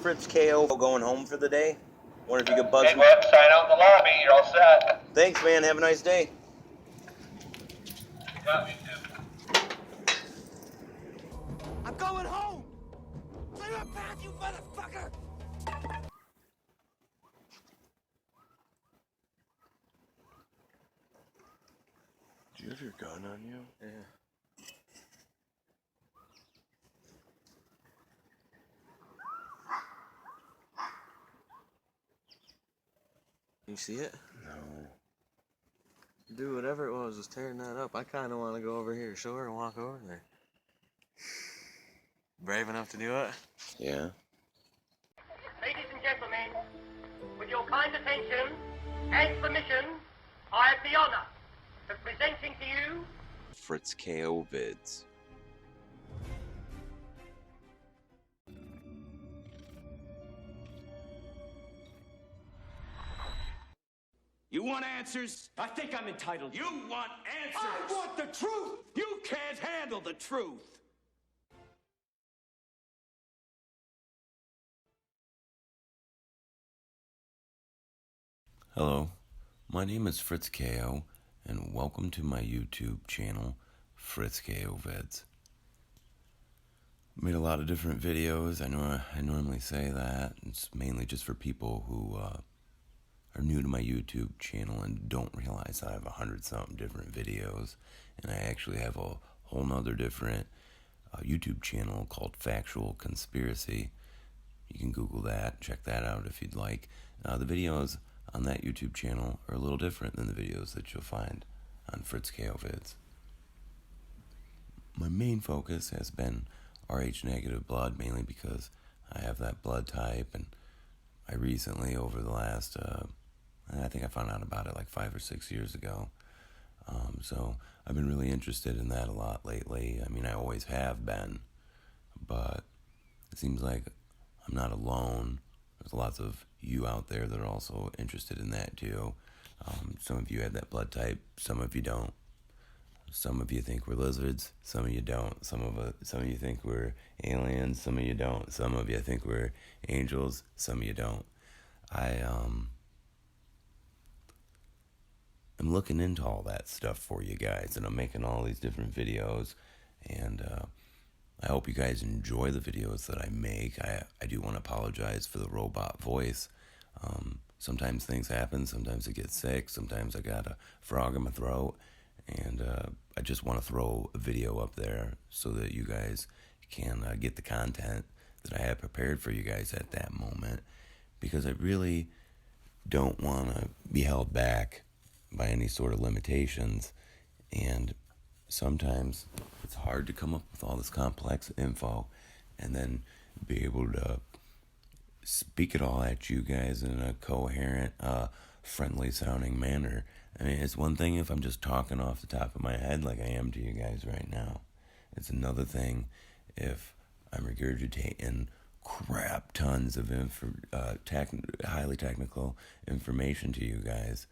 Fritz KO going home for the day. Wonder if you could buzz Hey, me. go ahead and sign out in the lobby. You're all set. Thanks, man. Have a nice day. You got me, too. I'm going home! Clear a path, you motherfucker! Do you have your gun on you? Yeah. You see it? No. Dude, whatever it was tearing that up. I kind of want to go over here, sure, and walk over there. Brave enough to do it? Yeah. Ladies and gentlemen, with your kind attention and permission, I have the honor of presenting to you Fritz KO vids. You want answers? I think I'm entitled. You want answers? I want the truth! You can't handle the truth! Hello, my name is Fritz KO, and welcome to my YouTube channel, Fritz KO Vids. Made a lot of different videos. I know I normally say that. It's mainly just for people who are new to my YouTube channel and don't realize I have 100-something different videos, and I actually have a whole nother different YouTube channel called Factual Conspiracy. You can Google that, check that out if you'd like. The videos on that YouTube channel are a little different than the videos that you'll find on Fritz KO Vids. My main focus has been Rh negative blood, mainly because I have that blood type, and I recently, over the last, I think I found out about it like 5 or 6 years ago. So I've been really interested in that a lot lately. I mean, I always have been, but it seems like I'm not alone. There's lots of you out there that are also interested in that too. Some of you have that blood type, some of you don't. Some of you think we're lizards, some of you don't. Some of you think we're aliens, some of you don't. Some of you think we're angels, some of you don't. I'm looking into all that stuff for you guys, and I'm making all these different videos, and I hope you guys enjoy the videos that I make. I do want to apologize for the robot voice. Sometimes things happen, sometimes I get sick, sometimes I got a frog in my throat, and I just want to throw a video up there so that you guys can get the content that I have prepared for you guys at that moment, because I really don't want to be held back by any sort of limitations, and sometimes it's hard to come up with all this complex info and then be able to speak it all at you guys in a coherent, friendly sounding manner. I mean, it's one thing if I'm just talking off the top of my head like I am to you guys right now. It's another thing if I'm regurgitating crap tons of highly technical information to you guys.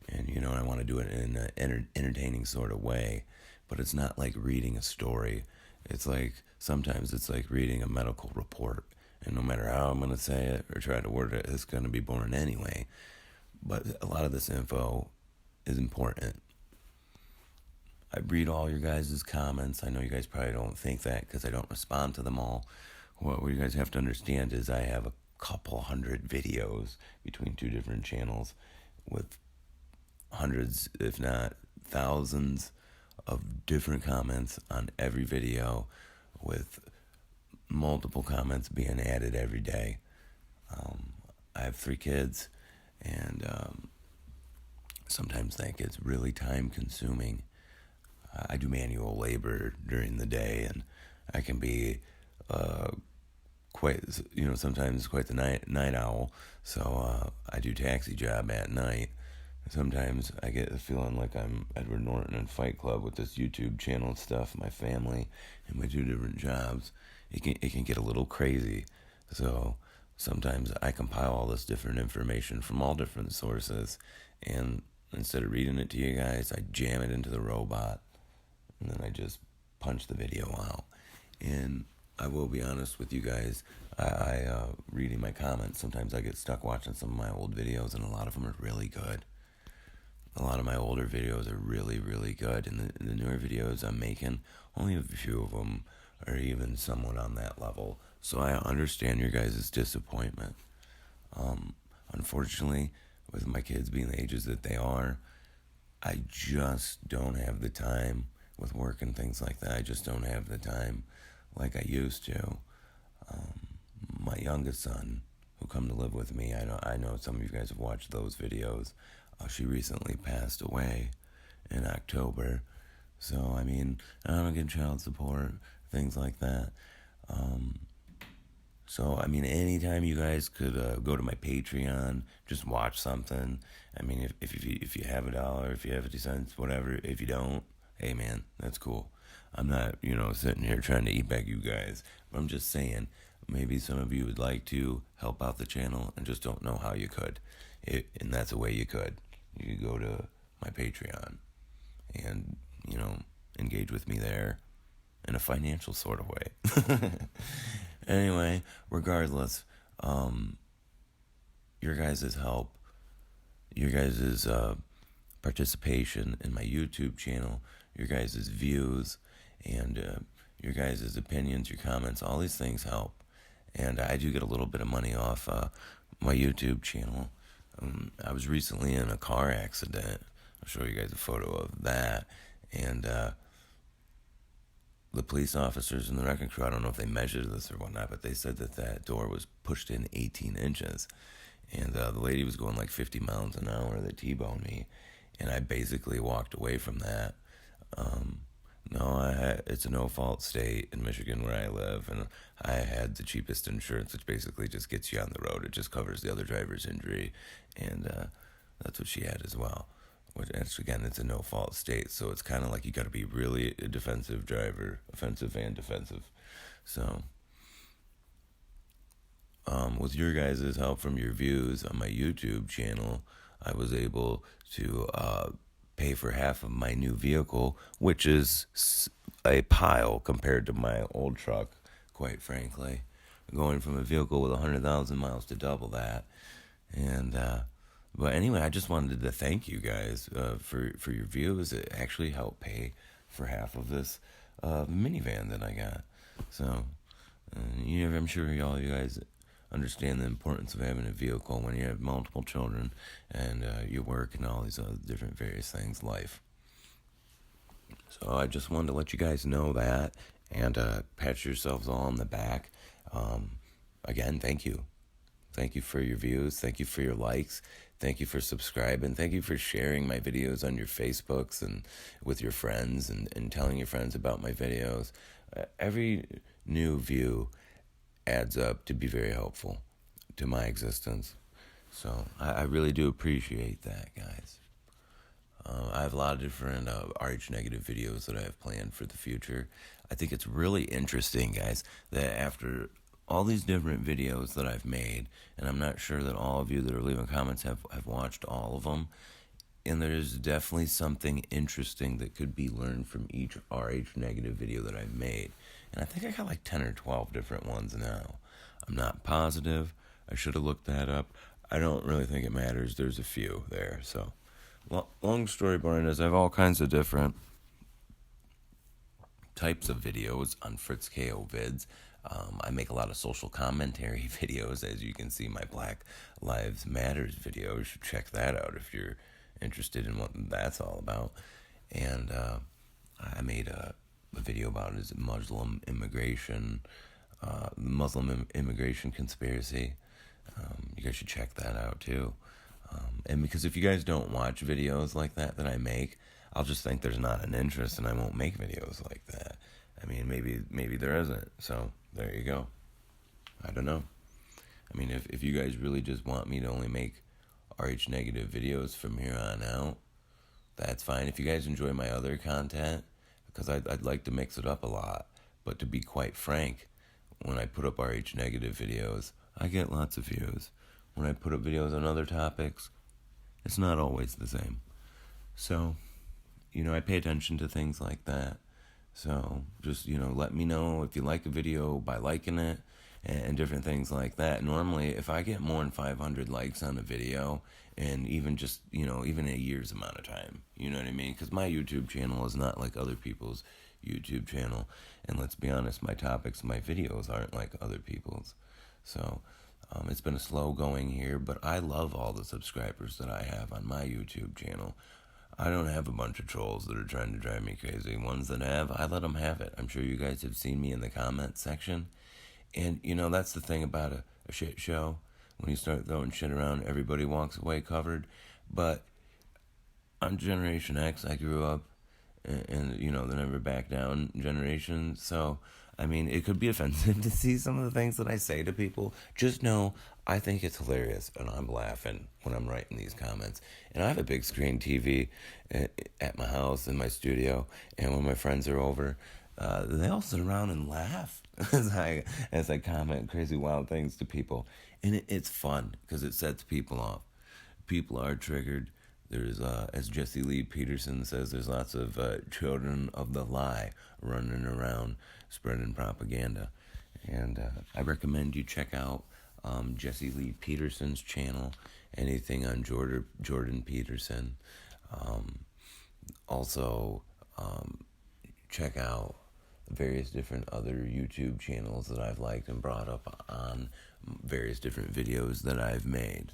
And, you know, I want to do it in an entertaining sort of way. But it's not like reading a story. It's like, sometimes it's like reading a medical report. And no matter how I'm going to say it or try to word it, it's going to be boring anyway. But a lot of this info is important. I read all your guys' comments. I know you guys probably don't think that because I don't respond to them all. What you guys have to understand is I have a couple hundred videos between two different channels with hundreds, if not thousands, of different comments on every video, with multiple comments being added every day. I have 3 kids, and sometimes that gets really time consuming. I do manual labor during the day, and I can be sometimes quite the night owl. So I do taxi job at night. Sometimes I get the feeling like I'm Edward Norton in Fight Club with this YouTube channel and stuff, my family, and my 2 different jobs. It can get a little crazy. So sometimes I compile all this different information from all different sources, and instead of reading it to you guys, I jam it into the robot, and then I just punch the video out. And I will be honest with you guys, I read reading my comments. Sometimes I get stuck watching some of my old videos, and a lot of them are really good. A lot of my older videos are really, really good, and the newer videos I'm making, only a few of them are even somewhat on that level. So I understand your guys' disappointment. Unfortunately, with my kids being the ages that they are, I just don't have the time with work and things like that. I just don't have the time like I used to. My youngest son, who come to live with me, I know some of you guys have watched those videos. She recently passed away in October. So, I mean, I don't get child support, things like that. So, I mean, anytime you guys could go to my Patreon, just watch something. I mean, if you have $1, if you have 50 cents, whatever. If you don't, hey, man, that's cool. I'm not, sitting here trying to eat back you guys. But I'm just saying, maybe some of you would like to help out the channel and just don't know how you could. And that's a way you could. You could go to my Patreon and, engage with me there in a financial sort of way. Anyway, regardless, your guys' help, your guys' participation in my YouTube channel, your guys' views, and your guys' opinions, your comments, all these things help. And I do get a little bit of money off my YouTube channel. I was recently in a car accident. I'll show you guys a photo of that. And the police officers and the wrecking crew, I don't know if they measured this or whatnot, but they said that door was pushed in 18 inches. And the lady was going like 50 miles an hour that T-boned me. And I basically walked away from that. It's a no-fault state in Michigan where I live, and I had the cheapest insurance, which basically just gets you on the road. It just covers the other driver's injury, and that's what she had as well. Which, again, it's a no-fault state, so it's kind of like you got to be really a defensive driver, offensive and defensive. So, with your guys' help from your views on my YouTube channel, I was able to pay for half of my new vehicle, which is a pile compared to my old truck, quite frankly. Going from a vehicle with 100,000 miles to double that. And but anyway, I just wanted to thank you guys for your views. It actually helped pay for half of this minivan that I got. So I'm sure all you guys understand the importance of having a vehicle when you have multiple children and you work and all these other different various things, life. So I just wanted to let you guys know that and pat yourselves all on the back. Again, thank you. Thank you for your views. Thank you for your likes. Thank you for subscribing. Thank you for sharing my videos on your Facebooks and with your friends and telling your friends about my videos. Every new view adds up to be very helpful to my existence. So I really do appreciate that, guys. I have a lot of different RH negative videos that I have planned for the future. I think it's really interesting, guys, that after all these different videos that I've made, and I'm not sure that all of you that are leaving comments have watched all of them, and there's definitely something interesting that could be learned from each RH negative video that I've made. And I think I got like 10 or 12 different ones now. I'm not positive. I should have looked that up. I don't really think it matters. There's a few there. So, long story boring is I have all kinds of different types of videos on Fritz KO Vids. I make a lot of social commentary videos. As you can see, my Black Lives Matters video. You should check that out if you're interested in what that's all about. And I made a video about Muslim immigration conspiracy. You guys should check that out too. And because if you guys don't watch videos like that I make, I'll just think there's not an interest and I won't make videos like that. I mean, maybe there isn't. So there you go. I don't know. I mean, if you guys really just want me to only make RH negative videos from here on out, that's fine. If you guys enjoy my other content, because I'd like to mix it up a lot. But to be quite frank, when I put up RH negative videos, I get lots of views. When I put up videos on other topics, it's not always the same. So, I pay attention to things like that. So, just, let me know if you like a video by liking it. and different things like that. Normally, if I get more than 500 likes on a video, and even just, even a year's amount of time, you know what I mean? Because my YouTube channel is not like other people's YouTube channel. And let's be honest, my topics, my videos aren't like other people's. So it's been a slow going here, but I love all the subscribers that I have on my YouTube channel. I don't have a bunch of trolls that are trying to drive me crazy. Ones that have, I let them have it. I'm sure you guys have seen me in the comment section. And, that's the thing about a shit show. When you start throwing shit around, everybody walks away covered. But I'm Generation X. I grew up in the never back down generation. So, it could be offensive to see some of the things that I say to people. Just know, I think it's hilarious, and I'm laughing when I'm writing these comments. And I have a big screen TV at my house, in my studio, and when my friends are over, they all sit around and laugh as I comment crazy wild things to people. And it's fun, because it sets people off. People are triggered. There's, as Jesse Lee Peterson says, there's lots of children of the lie running around spreading propaganda. And I recommend you check out Jesse Lee Peterson's channel, anything on Jordan Peterson. Also, check out various different other YouTube channels that I've liked and brought up on various different videos that I've made.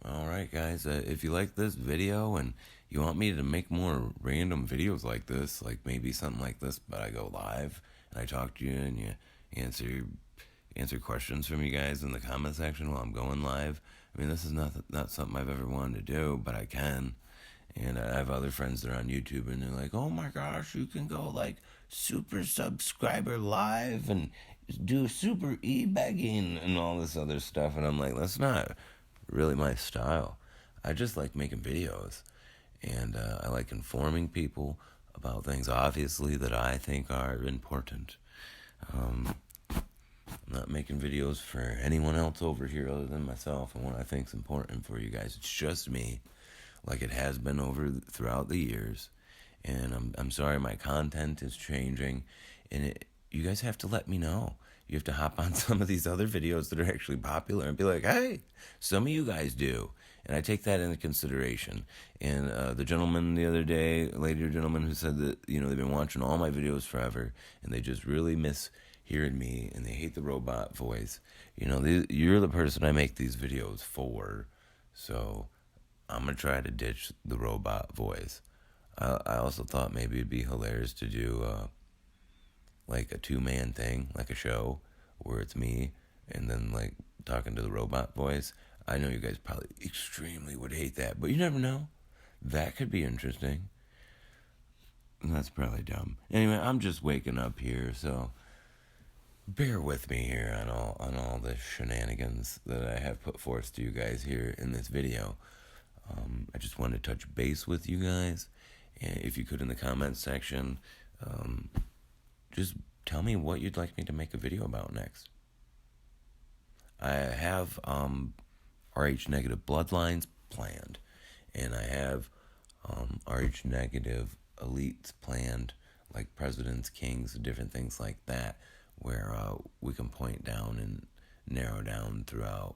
Alright guys, if you like this video and you want me to make more random videos like this, like maybe something like this, but I go live and I talk to you and you answer questions from you guys in the comment section while I'm going live. This is not something I've ever wanted to do, but I can. And I have other friends that are on YouTube and they're like, oh my gosh, you can go like super subscriber live and do super e-begging and all this other stuff. And I'm like, that's not really my style. I just like making videos. And I like informing people about things, obviously, that I think are important. I'm not making videos for anyone else over here other than myself and what I think is important for you guys. It's just me, like it has been throughout the years. And I'm sorry my content is changing, and you guys have to let me know. You have to hop on some of these other videos that are actually popular and be like, hey, some of you guys do. And I take that into consideration. And the gentleman the other day, lady or gentleman who said that, they've been watching all my videos forever and they just really miss hearing me and they hate the robot voice. You're the person I make these videos for. So I'm going to try to ditch the robot voice. I also thought maybe it'd be hilarious to do like a two-man thing, like a show where it's me and then like talking to the robot voice. I know you guys probably extremely would hate that, but you never know. That could be interesting. That's probably dumb. Anyway, I'm just waking up here, so bear with me here on all the shenanigans that I have put forth to you guys here in this video. I just wanted to touch base with you guys, and if you could in the comments section, just tell me what you'd like me to make a video about next. I have RH negative bloodlines planned, and I have RH negative elites planned, like presidents, kings, different things like that, where we can point down and narrow down throughout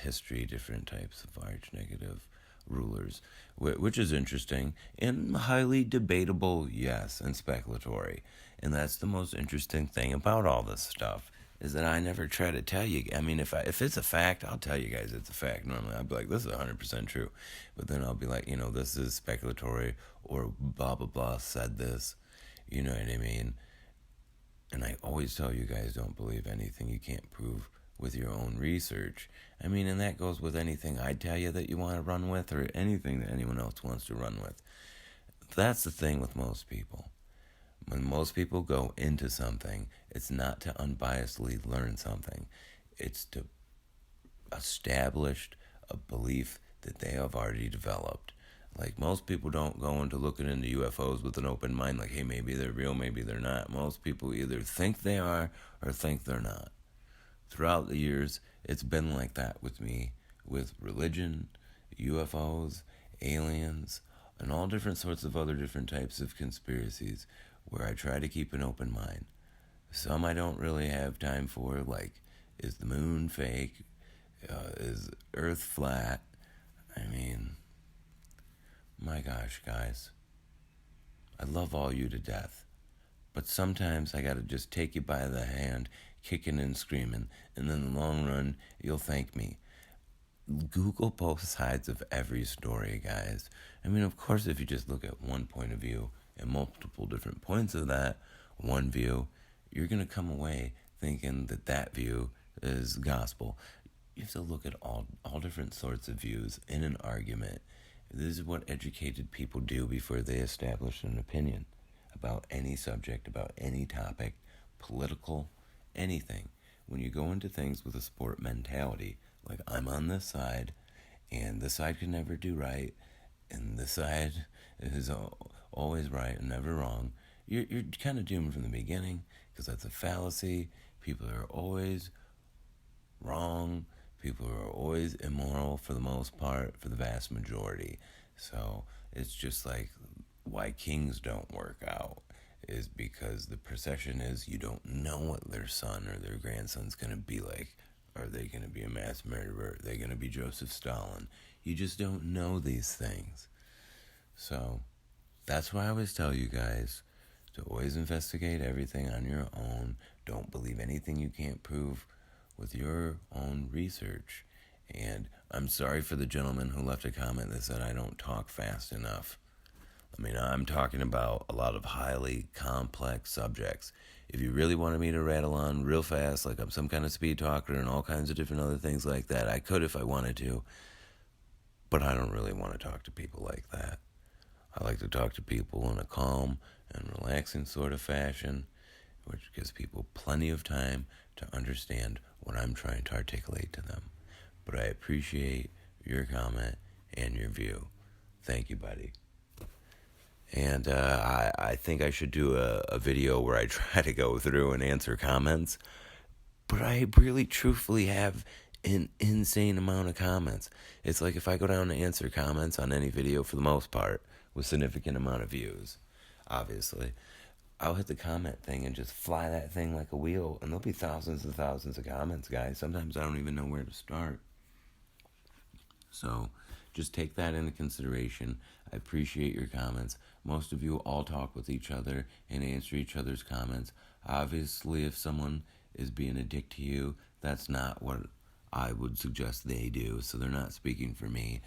history different types of RH negative rulers, which is interesting and highly debatable, yes, and speculatory. And that's the most interesting thing about all this stuff, is that I never try to tell you. If it's a fact, I'll tell you guys it's a fact. Normally, I'll be like, this is 100% true. But then I'll be like, this is speculatory, or blah, blah, blah said this. You know what I mean? And I always tell you guys, don't believe anything you can't prove with your own research. And that goes with anything I tell you that you want to run with, or anything that anyone else wants to run with. That's the thing with most people. When most people go into something, it's not to unbiasedly learn something. It's to establish a belief that they have already developed. Like, most people don't go into looking into UFOs with an open mind, like, hey, maybe they're real, maybe they're not. Most people either think they are or think they're not. Throughout the years, it's been like that with me, with religion, UFOs, aliens, and all different sorts of other different types of conspiracies, where I try to keep an open mind. Some I don't really have time for, like, is the moon fake? Is Earth flat? I mean, my gosh, guys. I love all you to death. But sometimes I gotta just take you by the hand, kicking and screaming, and in the long run, you'll thank me. Google both sides of every story, guys. I mean, of course, if you just look at one point of view and multiple different points of that one view, you're going to come away thinking that that view is gospel. You have to look at all different sorts of views in an argument. This is what educated people do before they establish an opinion about any subject, about any topic, political, anything. When you go into things with a sport mentality, like I'm on this side, and this side can never do right, and this side is always right and never wrong, you're kind of doomed from the beginning, because that's a fallacy. People are always wrong. People are always immoral for the most part, for the vast majority. So it's just like why kings don't work out is because the perception is you don't know what their son or their grandson's going to be like. Are they going to be a mass murderer? Are they going to be Joseph Stalin? You just don't know these things. So that's why I always tell you guys to always investigate everything on your own. Don't believe anything you can't prove with your own research. And I'm sorry for the gentleman who left a comment that said I don't talk fast enough. I mean, I'm talking about a lot of highly complex subjects. If you really wanted me to rattle on real fast, like I'm some kind of speed talker and all kinds of different other things like that, I could if I wanted to. But I don't really want to talk to people like that. I like to talk to people in a calm and relaxing sort of fashion, which gives people plenty of time to understand what I'm trying to articulate to them. But I appreciate your comment and your view. Thank you, buddy. And I think I should do a video where I try to go through and answer comments. But I really truthfully have an insane amount of comments. It's like if I go down to answer comments on any video, for the most part, with significant amount of views, obviously, I'll hit the comment thing and just fly that thing like a wheel. And there'll be thousands and thousands of comments, guys. Sometimes I don't even know where to start. So just take that into consideration. I appreciate your comments. Most of you all talk with each other and answer each other's comments. Obviously, if someone is being a dick to you, that's not what I would suggest they do, so they're not speaking for me.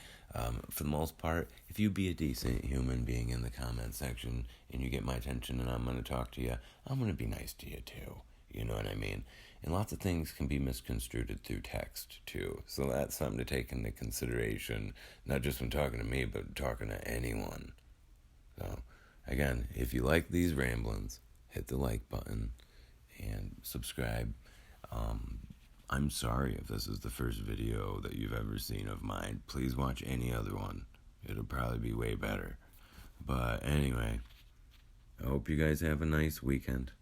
For the most part, if you be a decent human being in the comment section and you get my attention and I'm going to talk to you, I'm going to be nice to you too. You know what I mean? And lots of things can be misconstrued through text too. So that's something to take into consideration, not just when talking to me, but talking to anyone. So, again, if you like these ramblings, hit the like button and subscribe. I'm sorry if this is the first video that you've ever seen of mine. Please watch any other one. It'll probably be way better. But anyway, I hope you guys have a nice weekend.